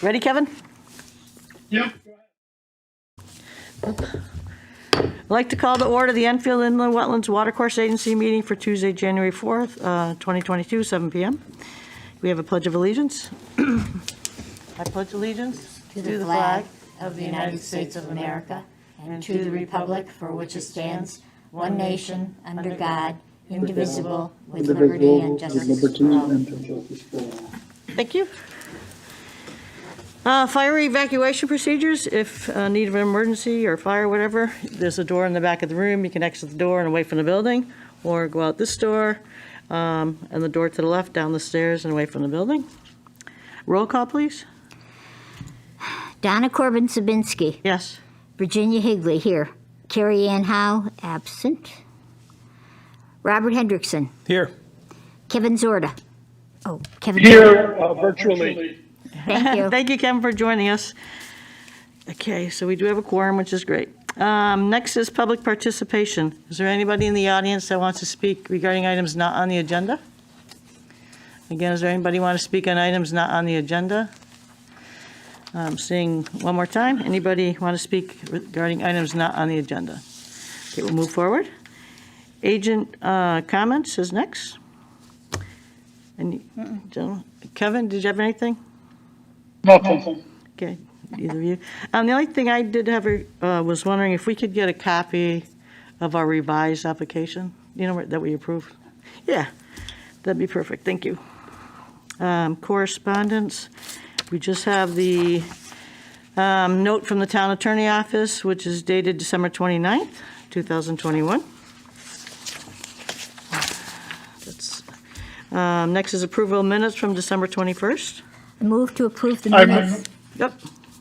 Ready, Kevin? Yep. I'd like to call to order the Enfield Inland Wetlands Watercourse Agency meeting for Tuesday, January 4th, 2022, 7 p.m. We have a pledge of allegiance. I pledge allegiance to the flag of the United States of America and to the republic for which it stands, one nation, under God, indivisible, with liberty and justice for all. Thank you. Fire evacuation procedures. If need of an emergency or fire, whatever, there's a door in the back of the room. You can exit the door and away from the building, or go out this door, and the door to the left, down the stairs and away from the building. Roll call, please. Donna Corbin-Sabinski. Yes. Virginia Higley, here. Carrie Ann Howe, absent. Robert Hendrickson. Here. Kevin Zorda. Oh, Kevin Here, virtually. Thank you. Thank you, Kevin, for joining us. Okay, so we do have a quorum, which is great. Next is public participation. Is there anybody in the audience that wants to speak regarding items not on the agenda? Again, is there anybody want to speak on items not on the agenda? Seeing one more time. Anybody want to speak regarding items not on the agenda? Okay, we'll move forward. Agent comments is next. And gentlemen, Kevin, did you have anything? Nothing. Okay, either of you. The only thing I did have was wondering if we could get a copy of our revised application, you know, that we approved. Yeah, that'd be perfect. Thank you. Correspondence. We just have the note from the town attorney office, which is dated December 29th, 2021. Next is approval of minutes from December 21st. I move to approve the I minutes. move. Yep.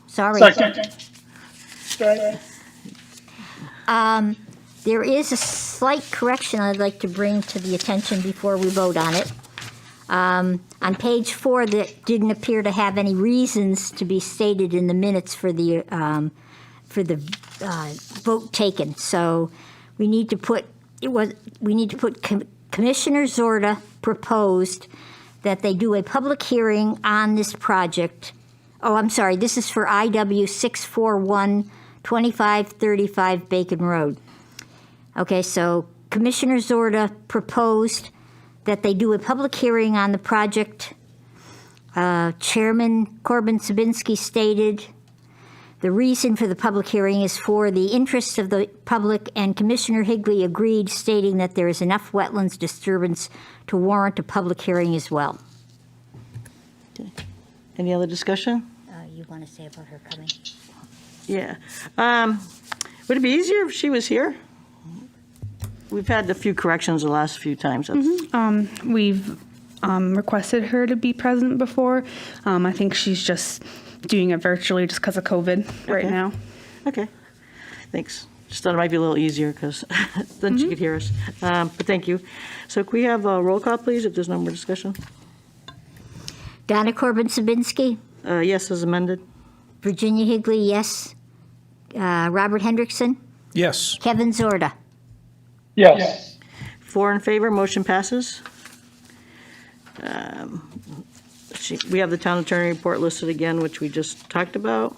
Sorry. Second. There is a slight correction I'd like to bring to the attention before we vote on it. On page 4, that didn't appear to have any reasons to be stated in the minutes for the vote taken. So we need to put Commissioner Zorda proposed that they do a public hearing on this project. Oh, I'm sorry, this is for IW 641-2535 Bacon Road. Okay, so Commissioner Zorda proposed that they do a public hearing on the project. Chairman Corbin-Sabinski stated the reason for the public hearing is for the interests of the public, and Commissioner Higley agreed, stating that there is enough wetlands disturbance to warrant a public hearing as well. Okay. Any other discussion? You want to say about her coming? Yeah. Would it be easier if she was here? We've had a few corrections the last few times. We've requested her to be present before. I think she's just doing it virtually just because of COVID right now. Okay. Thanks. Just thought it might be a little easier because then she could hear us. But thank you. So can we have a roll call, please, if there's no more discussion? Donna Corbin-Sabinski? Yes, as amended. Virginia Higley, yes. Robert Hendrickson? Yes. Kevin Zorda? Yes. 4 in favor, motion passes. We have the town attorney report listed again, which we just talked about.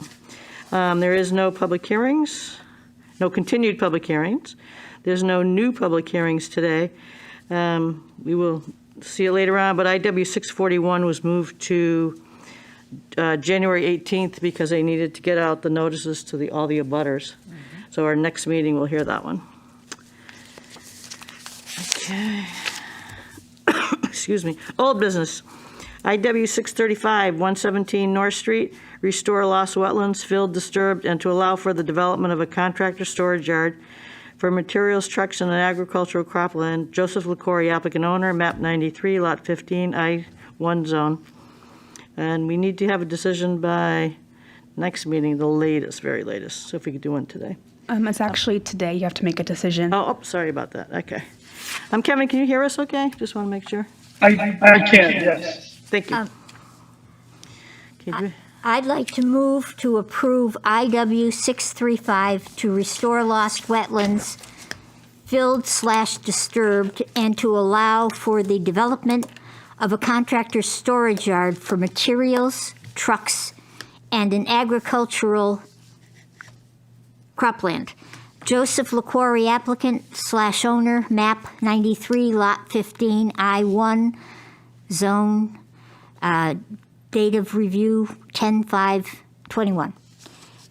There is no public hearings, no continued public hearings. There's no new public hearings today. We will see it later on, but IW 641 was moved to January 18th because they needed to get out the notices to all the abutters. So our next meeting, we'll hear that one. Okay. Excuse me. Old business. IW 635, 117 North Street, restore lost wetlands, filled, disturbed, and to allow for the development of a contractor storage yard for materials, trucks, and an agricultural cropland. Joseph LaCory, applicant owner, map 93, lot 15, I-1 zone. And we need to have a decision by next meeting, the latest, very latest. So if we could do one today. It's actually today. You have to make a decision. Oh, sorry about that. Okay. Kevin, can you hear us okay? Just want to make sure. I can, yes. Thank you. Um, Okay, I'd like to move to approve IW 635 to restore lost wetlands, filled/disturbed, and to allow for the development of a contractor's storage yard for materials, trucks, and an agricultural cropland. Joseph LaQuarrie, applicant / owner, map 93, lot 15, I-1, zone, date of review 10/5/21.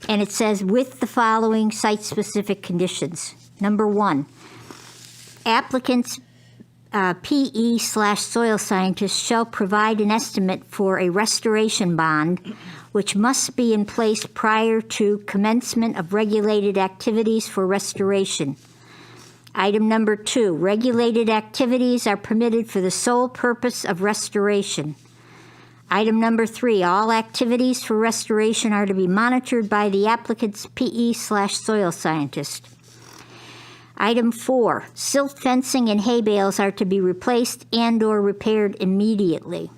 And it says, with the following site-specific conditions. Number 1, applicant's PE/soil scientist shall provide an estimate for a restoration bond, which must be in place prior to commencement of regulated activities for restoration. Item number 2, regulated activities are permitted for the sole purpose of restoration. Item number 3, all activities for restoration are to be monitored by the applicant's PE/soil scientist. Item 4, silt fencing and hay bales are to be replaced and/or repaired immediately.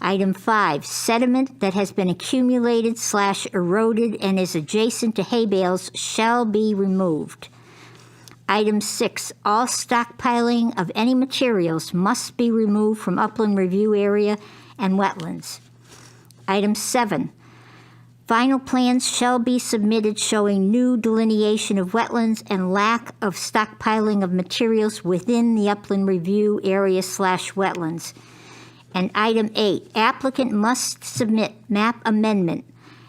Item 5, sediment that has been accumulated/eroded and is adjacent to hay bales shall be removed. Item 6, all stockpiling of any materials must be removed from upland review area and wetlands. Item 7, final plans shall be submitted showing new delineation of wetlands and lack of stockpiling of materials within the upland review area/wetlands. And item 8, applicant must submit map amendment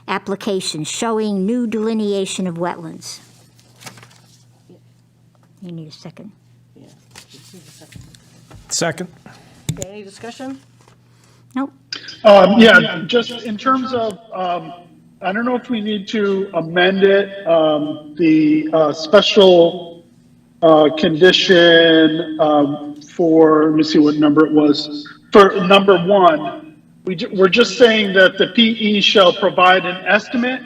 application showing new delineation of wetlands. You need a second. Yeah. Second. Okay, any discussion? Nope. Yeah, just in terms of, I don't know if we need to amend it, the special condition for, let me see what number it was. For number 1, we're just saying that the PE shall provide an estimate,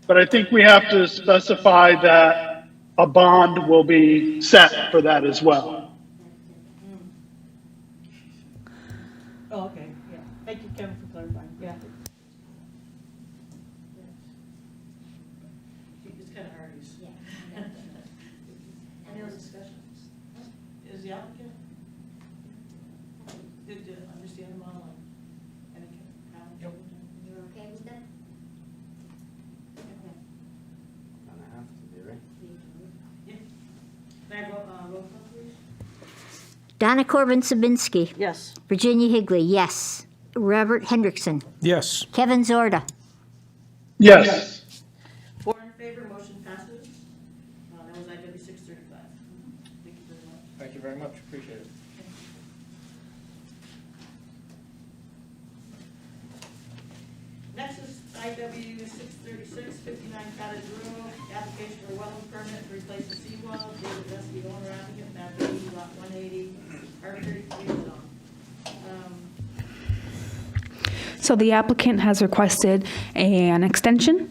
but I think we have to specify that a bond will be set for that as well. Oh, okay, yeah. Thank you, Kevin, for clarifying, yeah. It's kind of hard. Any other discussion? Is the applicant? Did you understand the model? Any comments? Nope. You're okay with that? Yeah. May I have roll call, please? Donna Corbin Sabinski. Yes. Virginia Higley, yes. Robert Hendrickson. Yes. Kevin Zorda. Yes. 4 in favor, motion passes. That was IW 635. Thank you very much. Thank you very much. Appreciate it. Next is IW 636, 59 Cottage Road, application for wetland permit to replace the seawall. David Vesky, owner applicant, map 80, lot 180, R33 zone. So the applicant has requested an extension,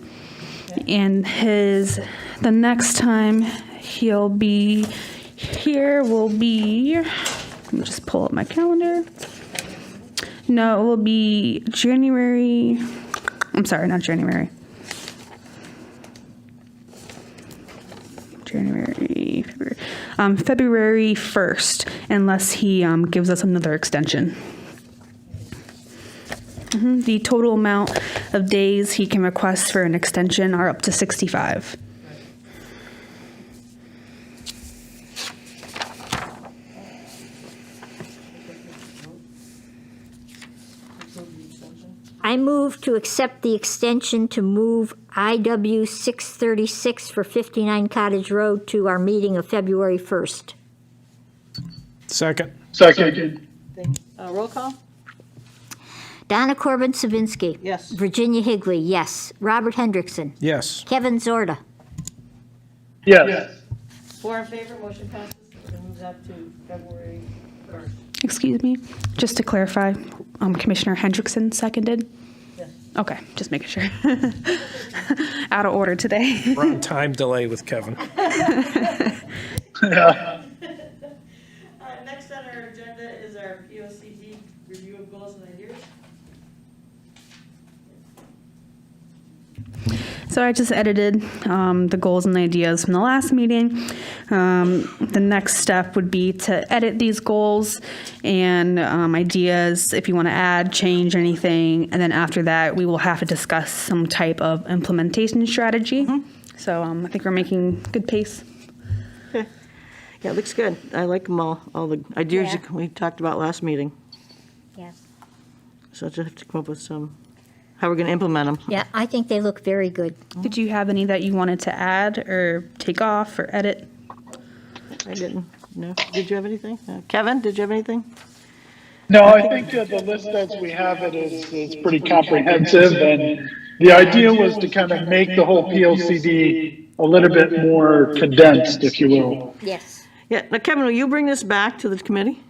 and the next time he'll be here will be, let me just pull up my calendar. No, it will be February, February 1st, unless he gives us another extension. The total amount of days he can request for an extension are up to 65. I move to accept the extension to move IW 636 for 59 Cottage Road to our meeting of February 1st. Second. Second. Roll call? Donna Corbin Sabinski. Yes. Virginia Higley, yes. Robert Hendrickson. Yes. Kevin Zorda. Yes. 4 in favor, motion passes. It moves out to February 1st. Excuse me, just to clarify, Commissioner Hendrickson seconded? Yes. Okay, just making sure. Out of order today. We're on time delay with Kevin. Yeah. Next on our agenda is our POCD review of goals and ideas. So I just edited the goals and ideas from the last meeting. The next step would be to edit these goals and ideas if you want to add, change anything. And then after that, we will have to discuss some type of implementation strategy. So I think we're making good pace. Okay. Yeah, it looks good. I like them all the ideas Yeah. we talked about last meeting. Yeah. So I just have to come up with how we're going to implement them. Yeah, I think they look very good. Did you have any that you wanted to add or take off or edit? I didn't. No. Did you have anything? Kevin, did you have anything? No, I think the list as we have it is pretty comprehensive, and the idea was to kind of make the whole PLCD a little bit more condensed, if you will. Yes. Yeah. Now, Kevin, will you bring this back to the committee?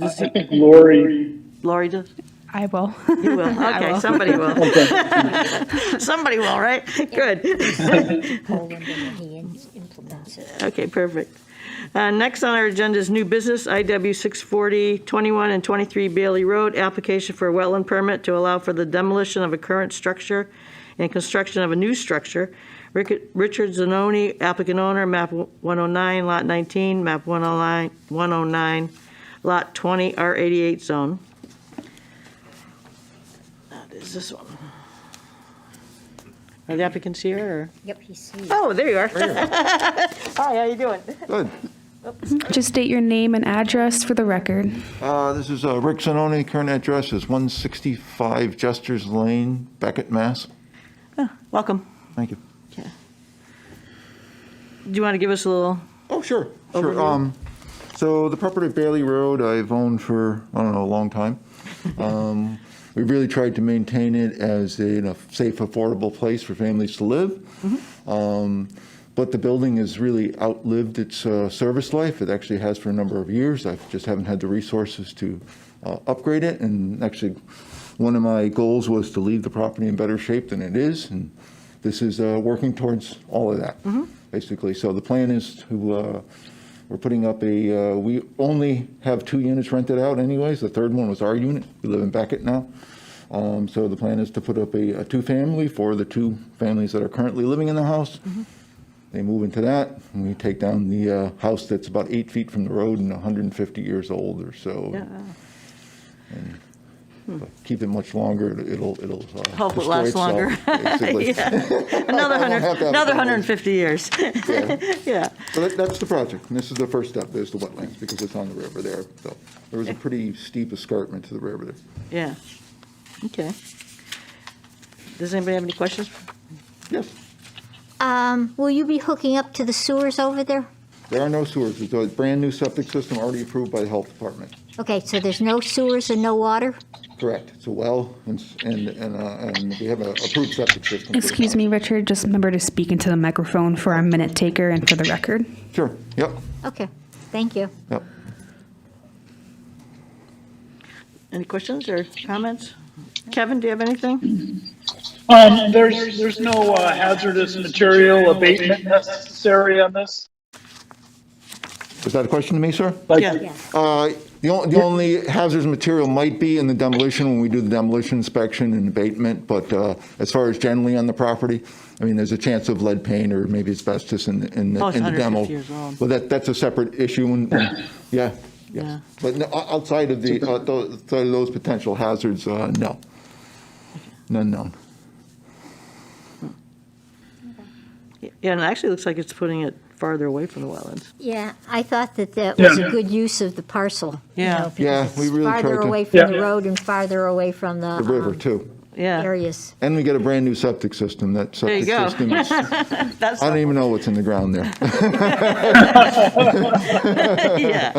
I think Lori does? I will. You will. Okay, will. somebody will. Somebody will, right? Good. Poland, and then he implements it. Okay, perfect. Next on our agenda is new business, IW 640, 21 and 23 Bailey Road, application for a wetland permit to allow for the demolition of a current structure and construction of a new structure. Richard Zanoni, applicant owner, map 109, lot 19, map 109, lot 20, R88 zone. That is this one. Are the applicants here, or? Yep, he's here. Oh, there you are. Hi, how you doing? Good. Just state your name and address for the record. This is Rick Zanoni. Current address is 165 Jester's Lane, Beckett, Mass. Welcome. Thank you. Do you want to give us a little? Oh, sure. Overview. So the property at Bailey Road I've owned for, I don't know, a long time. We really tried to maintain it as a safe, affordable place for families to live. But the building has really outlived its service life. It actually has for a number of years. I just haven't had the resources to upgrade it. And actually, one of my goals was to leave the property in better shape than it is. And this is working towards all of that, basically. So the plan is to, we're putting up we only have 2 units rented out anyways. The third one was our unit. We live in Beckett now. So the plan is to put up a 2-family for the 2 families that are currently living in the house. They move into that, and we take down the house that's about 8 feet from the road and 150 years old or so. Yeah. But keep it much longer, it'll Hope it destroy lasts itself, longer. basically. Yeah. Another I won't have to have another it. 150 years. Yeah. Yeah. So that's the project, and this is the first step. There's the wetlands, because it's on the river there. So there was a pretty steep escarpment to the river there. Yeah. Okay. Does anybody have any questions? Yes, Will you be hooking up to the sewers over there? there are no sewers. It's a brand-new septic system already approved by the health department. Okay, so there's no sewers and no water? Correct. It's a well, and we have an approved septic system. Excuse me, Richard, just remember to speak into the microphone for our minute taker and for the record. Sure, yep, Okay, thank you. yep. Any questions or comments? Kevin, do you have anything? There's no hazardous material abatement necessary on this? Is that a question to me, sir? Like, Yeah. Yes. The only hazardous material might be in the demolition when we do the demolition inspection and abatement, but as far as generally on the property, I mean, there's a chance of lead paint or maybe asbestos in the Oh, it's demo. 150 years old. But that's a separate issue, yeah. Yeah. But outside of those potential hazards, no. None known. Yeah, and it actually looks like it's putting it farther away from the wetlands. Yeah, I thought that was Yeah. a good use of the parcel. you Yeah. know, because Yeah, it's we really farther tried to- away from the Yeah. road and farther away from The river, the too. Yeah. areas. And we get a brand-new septic system. That There you septic go. system is, That's I don't even know what's in the ground there. yeah.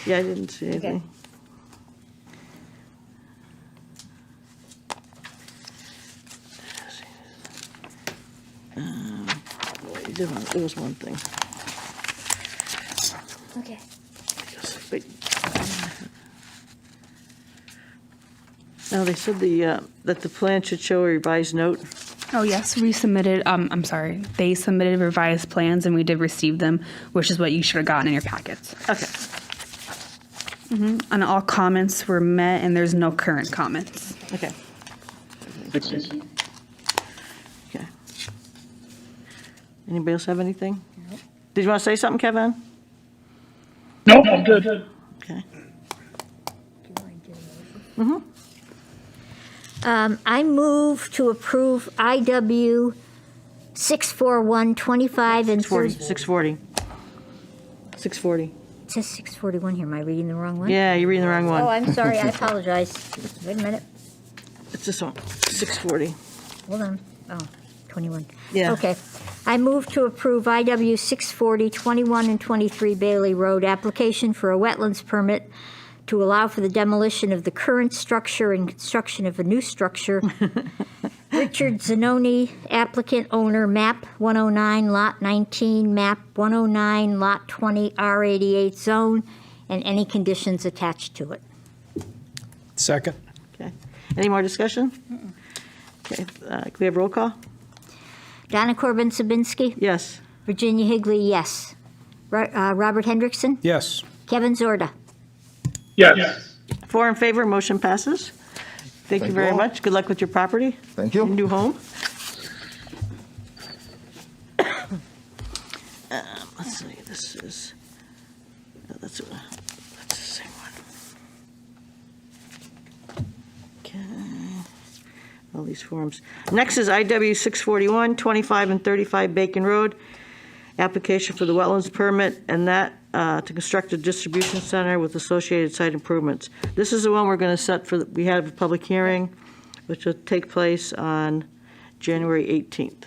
Yeah, I didn't see anything. Wait, there was one thing. Okay. Wait. No, they said that the plan should show a revised note. Oh, yes, we submitted, I'm sorry, they submitted revised plans and we did receive them, which is what you should have gotten in your packets. Okay. And all comments were met, and there's no current comments. Okay. Excellent. Okay. Anybody else have anything? Did you want to say something, Kevin? No, I'm good. Okay. I move to approve IW 64125 and 40, 30. 640. 640. It says 641 here. Am I reading the wrong one? Yeah, you're reading the wrong Oh, one. I'm sorry. I apologize. Wait a minute. It's this one, 640. Hold on. Oh, 21. Yeah. Okay. I move to approve IW 640, 21 and 23 Bailey Road application for a wetlands permit to allow for the demolition of the current structure and construction of a new structure. Richard Zanoni, applicant owner, map 109, lot 19, map 109, lot 20, R88 zone, and any conditions attached to it. Second. Okay. Any more discussion? Okay, can we have roll call? Donna Corbin Sabinski? Yes. Virginia Higley, yes. Robert Hendrickson? Yes. Kevin Zorda? Yes. 4 in favor, motion passes. Thank you Thank very you all. much. Good luck with your property, Thank your you. new home. Let's see, this is, that's the same one. Okay, all these forms. Next is IW 641, 25 and 35 Bacon Road, application for the wetlands permit, and that to construct a distribution center with associated site improvements. This is the one we're going to set for, we have a public hearing, which will take place on January 18th.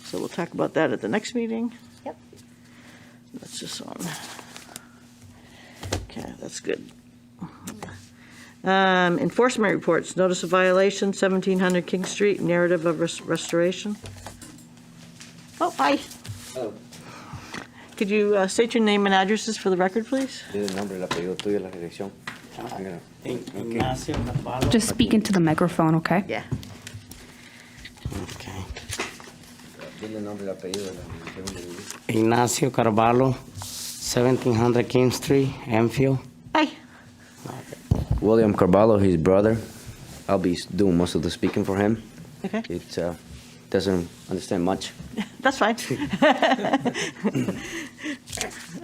So we'll talk about that at the next meeting. Yep. That's this one. Okay, that's good. Enforcement reports, notice of violation, 1700 King Street, narrative of restoration. Oh, hi. Hello. Could you state your name and addresses for the record, please? Tiene el nombre, el apellido tuyo y la dirección. Ignacio Carvalho. Just speak into the microphone, okay? Yeah. Okay. Tiene el nombre, el apellido y la dirección donde vive. Ignacio Carvalho, 1700 King Street, Enfield. Hi. William Carvalho, his brother. I'll be doing most of the speaking for him. Okay, It doesn't understand much. that's fine.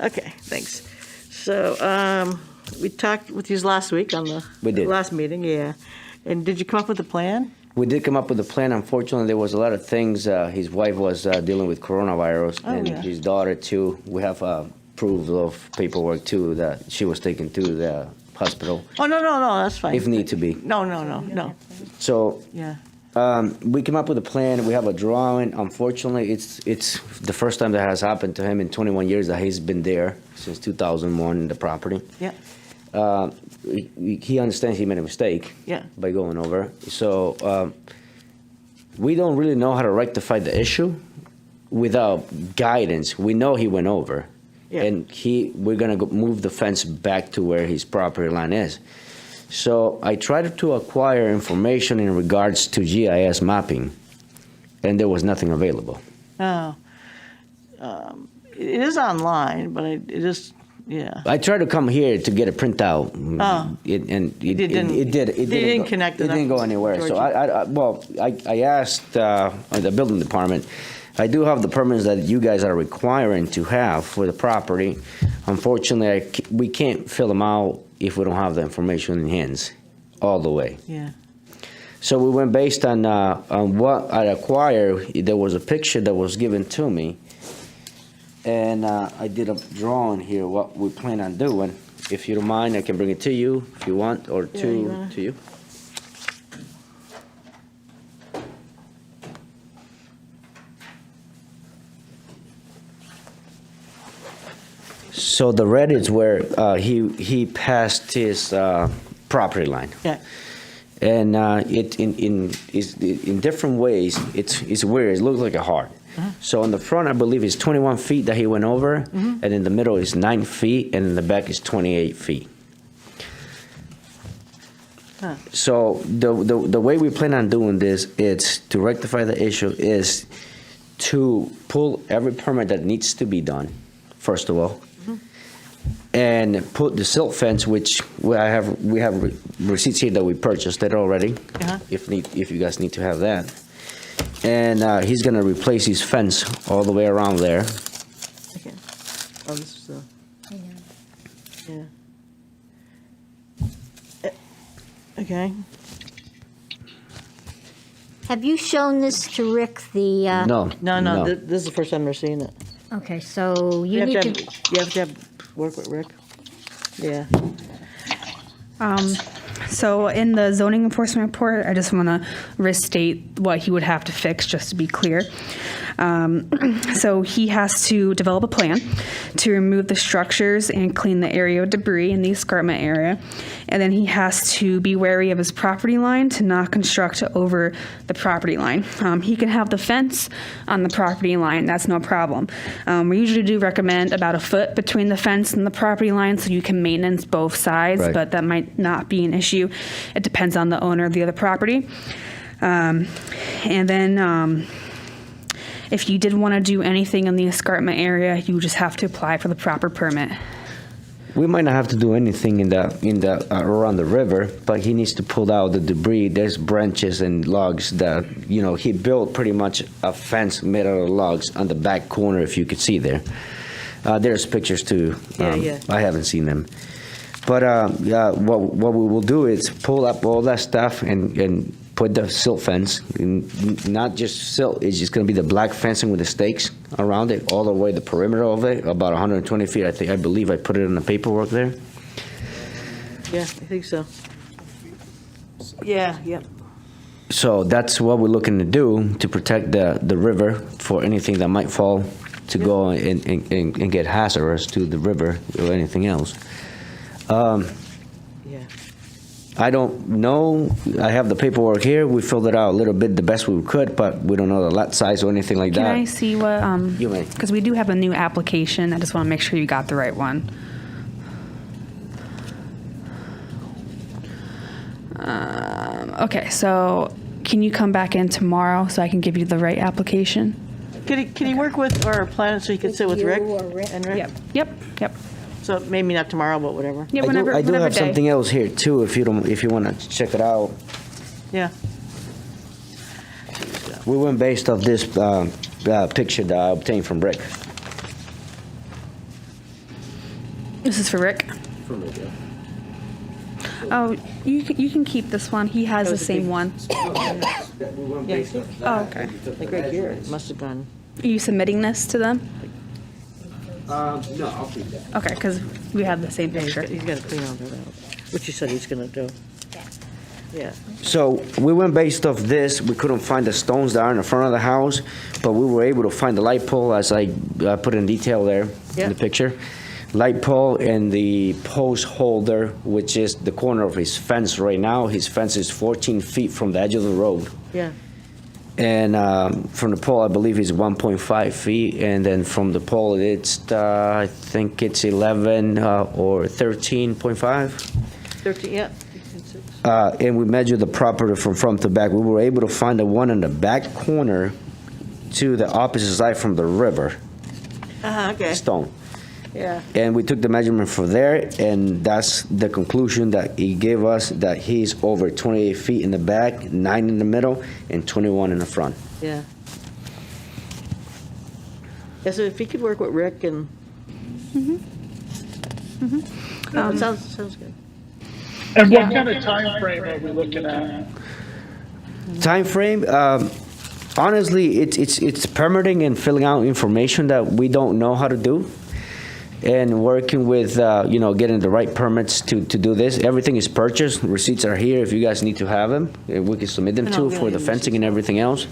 Okay, thanks. So, we talked with you last week on the We did. last meeting, yeah. And did you come up with a plan? We did come up with a plan. Unfortunately, there was a lot of things. His wife was dealing with coronavirus, Oh, and yeah. his daughter too. We have proof of paperwork too that she was taken to the hospital Oh, no, that's fine. if need to be. No, So yeah. we came up with a plan. We have a drawing. Unfortunately, it's the first time that has happened to him in 21 years that he's been there since 2001 in the property. Yeah, He understands he made a mistake Yeah. by going over. So we don't really know how to rectify the issue without guidance. We know he went over, Yeah. and we're gonna move the fence back to where his property line is. So I tried to acquire information in regards to GIS mapping, and there was nothing available. oh. It is online, but it is, yeah. I tried to come here to get a printout. Oh. It didn't- didn't go- connect It didn't enough, go anywhere. So Georgie. I asked the building department. I do have the permits that you guys are requiring to have for the property. Unfortunately, we can't fill them out if we don't have the information in hands all the way. Yeah, So we went based on what I acquired. There was a picture that was given to me, and I did a drawing here, what we plan on doing. If you don't mind, I can bring it to you if you want, or Yeah, you wanna- to you. So the red is where he passed his property line. yeah, And it in different ways, it's weird. It looks like a heart. So on the front, I believe it's 21 feet that he went over, and in the middle is 9 feet, and in the back is 28 feet. So the way we plan on doing this is to rectify the issue is to pull every permit that needs to be done, first of all, and put the silt fence, which we have receipts here that we purchased it already, Uh-huh. if you guys need to have that. And he's gonna replace his fence all the way around there. Okay. Oh, this is the, yeah. Okay. Have you shown this to Rick, the? No. No, this is the first time they're seeing it. Okay, so You you have need to to, you have to work with Rick. Yeah. So in the zoning enforcement report, I just want to restate what he would have to fix, just to be clear. So he has to develop a plan to remove the structures and clean the area of debris in the escarpment area. And then he has to be wary of his property line to not construct over the property line. He can have the fence on the property line, that's no problem. We usually do recommend about a foot between the fence and the property line so you can maintenance both sides, Right. but that might not be an issue. It depends on the owner of the other property. And then if you did want to do anything in the escarpment area, you just have to apply for the proper permit. We might not have to do anything in the around the river, but he needs to pull out the debris. There's branches and logs that, he built pretty much a fence made out of logs on the back corner, if you could see there. There's pictures too. Yeah. I haven't seen them. But what we will do is pull up all that stuff and put the silt fence, not just silt, it's just going to be the black fencing with the stakes around it, all the way the perimeter of it, about 120 feet. I believe I put it in the paperwork there. Yeah, I think so. Yeah, yep. So that's what we're looking to do to protect the river for anything that might fall to go and get hazardous to the river or anything else. Yeah. I don't know. I have the paperwork here. We filled it out a little bit the best we could, but we don't know the lot size or anything like Can that. I see what, You may. because we do have a new application. I just want to make sure you got the right one. Okay, so can you come back in tomorrow so I can give you the right application? Can he work with or plan it so he could sit with Rick? And Rick? Yep. So maybe not tomorrow, but whatever. Yeah, I whenever, do whenever have day. something else here too. If you want to check it out, Yeah. we went based off this picture that I obtained from Rick. This is for Rick. Oh, you can keep this one. He has the was a same big- one. Yeah. Oh, okay. Like right here, it must have gone. Are you submitting this to them? No, I'll keep that. Okay, because we have the same Yeah, picture. he's got to clean all that out, which he said he's going to do. Yeah. So we went based off this. We couldn't find the stones that are in the front of the house, but we were able to find the light pole, as I put in detail there Yeah. in the picture. Light pole and the post holder, which is the corner of his fence right now. His fence is 14 feet from the edge of the road. Yeah. And from the pole, I believe it's 1.5 feet. And then from the pole, it's, I think it's 11 or 13.5. 13, yeah. And we measured the property from front to back. We were able to find the one in the back corner to the opposite side from the river, Okay. stone. Yeah. And we took the measurement from there, and that's the conclusion that he gave us, that he's over 28 feet in the back, 9 in the middle, and 21 in the front. Yeah. Yeah, so if he could work with Rick and. No, it sounds good. And what kind of time frame are we looking at? Time frame, honestly, it's permitting and filling out information that we don't know how to do, and working with, getting the right permits to do this. Everything is purchased, receipts are here if you guys need to have them. We can submit them And to I'll for get the you fencing and everything else.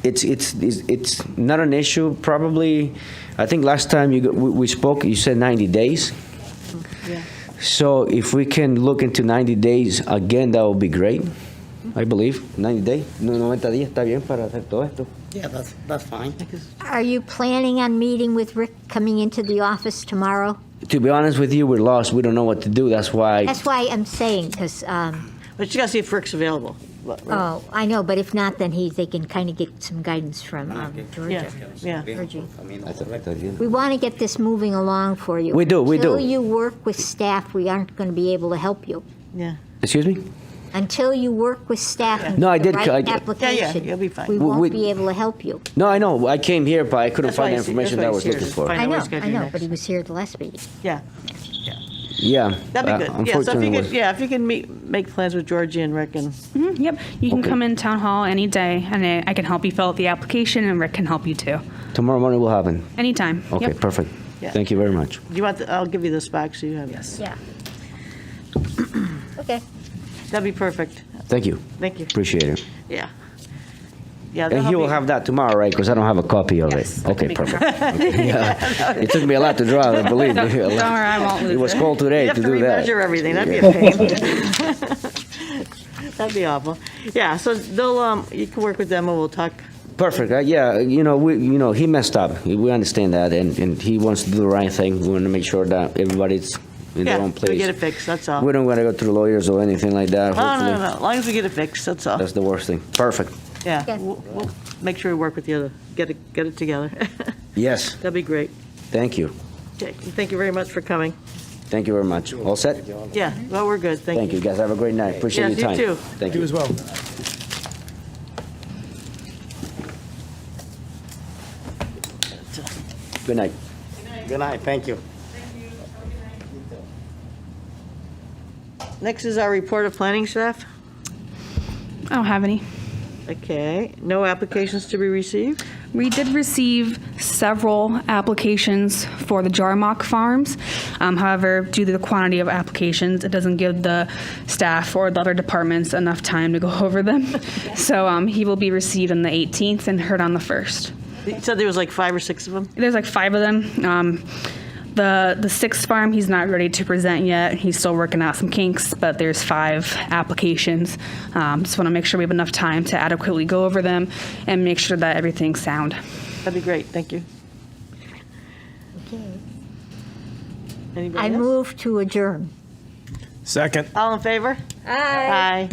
It's not an issue, probably. I think last time we spoke, you said 90 days. Yeah. So if we can look into 90 days again, that would be great, I believe. 90 days, 90 días está bien para hacer todo esto. Yeah, that's fine. Are you planning on meeting with Rick coming into the office tomorrow? To be honest with you, we're lost. We don't know what to do. That's why. That's why I'm saying, because, But you got to see if Rick's available. Oh, I know, but if not, then they can kind of get some guidance from Georgia. Yeah. Georgie. That's a deal. We want to get this moving along for you. We do. Until you work with staff, we aren't going to be able to help you. Yeah. Excuse me? Until you work with staff and No, I get did the right c- I- application, you'll be fine. we We- won't be able to help you. No, I know. I came here, but I couldn't That's why find the he's- information that's that I why was he's looking here, for. to I know what know, he's gonna I do know, next. but he was here at the last meeting. Yeah. Yeah. That'd be good. Yeah, so if Unfortunately, you it could, was- yeah, if you can make plans with Georgie and Rick and, Yep, you can Okay. come in town hall any day, and I can help you fill out the application, and Rick can help you too. Tomorrow morning will happen. Anytime. Okay, Yep. perfect. Yeah. Thank you very much. do you want, I'll give you this back so you have it. Yes. Yeah. Okay. That'd be perfect. Thank you. Thank you. Appreciate it. Yeah. Yeah. And that'll he will be- have that tomorrow, right? Because I don't have a copy of Yes, it. I can Okay, make it perfect. Okay, yeah. It took me a lot to draw it, believe me. Don't worry, I won't lose It was it. cold today You have to to do that. remeasure everything. That'd be a pain. That'd be awful. Yeah, so they'll, you can work with them and we'll talk. Perfect. Yeah, he messed up. We understand that, and he wants to do the right thing. We want to make sure that everybody's in Yeah, their own we place. get it fixed, that's all. We don't want to go through lawyers or anything like that. No, Hopefully, no, no, as long as we get it fixed, that's all. that's the worst thing. Perfect. Yeah, Okay. we'll make sure we work with the other, get it together. Yes. That'd be great. Thank you. Okay, thank you very much for coming. Thank you very much. All set? Yeah, well, we're good, thank Thank you. you, guys. Have a great night. Appreciate Yes, your you time. too. Thank You you. as well. Good night. Good night, thank you. Next is our report of planning staff. I don't have any. Okay, no applications to be received? We did receive several applications for the Jarmock Farms. However, due to the quantity of applications, it doesn't give the staff or the other departments enough time to go over them. So he will be received on the 18th and heard on the 1st. You said there was like 5 or 6 of them? There's like 5 of them. The sixth farm, he's not ready to present yet. He's still working out some kinks, but there's 5 applications. Just want to make sure we have enough time to adequately go over them and make sure that everything's sound. That'd be great, thank you. Okay. Anybody I else? move to adjourn. Second. All in favor? Aye.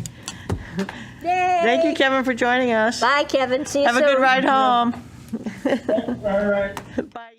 Aye. Thank you, Kevin, for joining us. Bye, Kevin. See you Have soon. a good ride home. All right. Bye.